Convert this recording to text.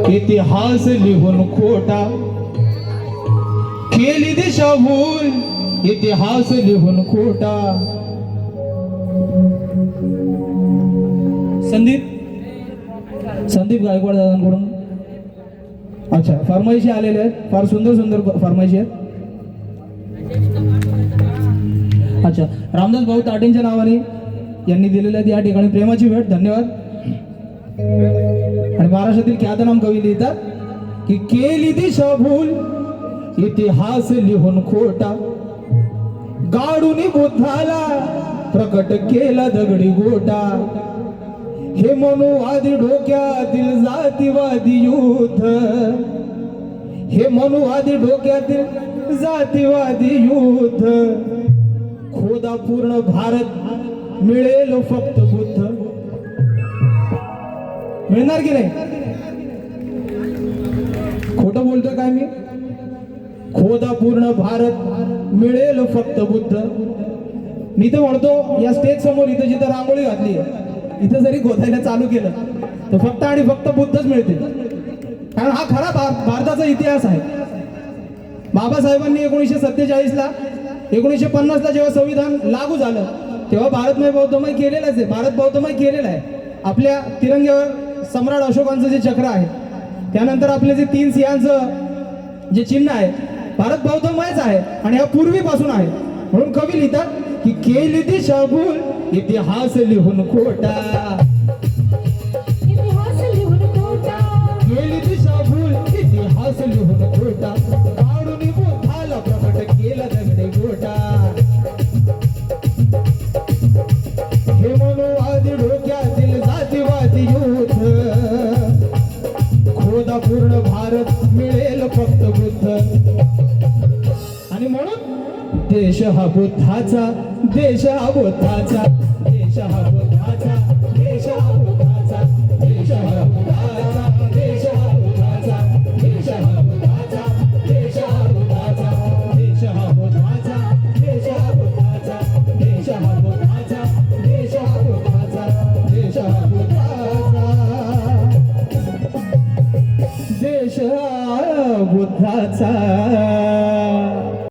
इतिहास लिहून खोटा केली दिशाभूल, इतिहास लिहून खोटा. संदीप गायकवाड दादांकडून अच्छा फरमाईशी आलेले आहेत. फार सुंदर सुंदर फरमाईशी आहेत. अच्छा रामदास भाऊ ताटेंच्या नावाने यांनी दिलेल्या या ठिकाणी प्रेमाची भेट. धन्यवाद. आणि महाराष्ट्रातील ख्यातनाम कवी लिहितात की केली दिशाभूल, इतिहास लिहून खोटा, गाडून बुद्धाला प्रकट केला दगडी गोटा. हे मनुवादी डोक्यातील जातीवादी युद्ध, हे मनुवादी डोक्यातील जातीवादी युद्ध, खोदा पूर्ण भारत मिळेल फक्त बुद्ध. मिळणार की नाही? खोटं बोलतोय काय मी? खोदा पूर्ण भारत मिळेल फक्त बुद्ध. मी तर म्हणतो या स्टेज समोर इथं जिथं रांगोळी घातली आहे, इथं जरी खोदायला चालू केलं तर फक्त आणि फक्त बुद्धच मिळते. कारण हा खरा भारताचा इतिहास आहे. बाबासाहेबांनी 1947ला 1950ला जेव्हा संविधान लागू झालं तेव्हा भारतमय बौद्धमय केलेलंच आहे. भारत बौद्धमय केलेलं आहे. आपल्या तिरंग्यावर सम्राट अशोकांचं जे चक्र आहे, त्यानंतर आपले जे 3 सिंहांचं जे चिन्ह आहे, भारत बौद्धमयच आहे आणि हा पूर्वीपासून आहे. म्हणून कवी लिहितात की केली दिशाभूल, इतिहास लिहून खोटा, इतिहास लिहून खोटा, केली दिशाभूल, इतिहास लिहून खोटा, काढून बुद्धाला प्रकट केला दगडी गोटा. हे मनुवादी डोक्यातील जातीवादी युद्ध, खोदा पूर्ण भारत मिळेल फक्त बुद्ध. आणि म्हणून देश हा बुद्धाचा, देश हा बुद्धाचा, देश हा बुद्धाचा, देश हा बुद्धाचा, देश हा बुद्धाचा, देश हा बुद्धाचा, देश हा बुद्धाचा, देश हा बुद्धाचा, देश हा बुद्धाचा, देश हा बुद्धाचा, देश हा बुद्धाचा, देश हा बुद्धाचा, देश हा बुद्धाचा, देश हा बुद्धाचा.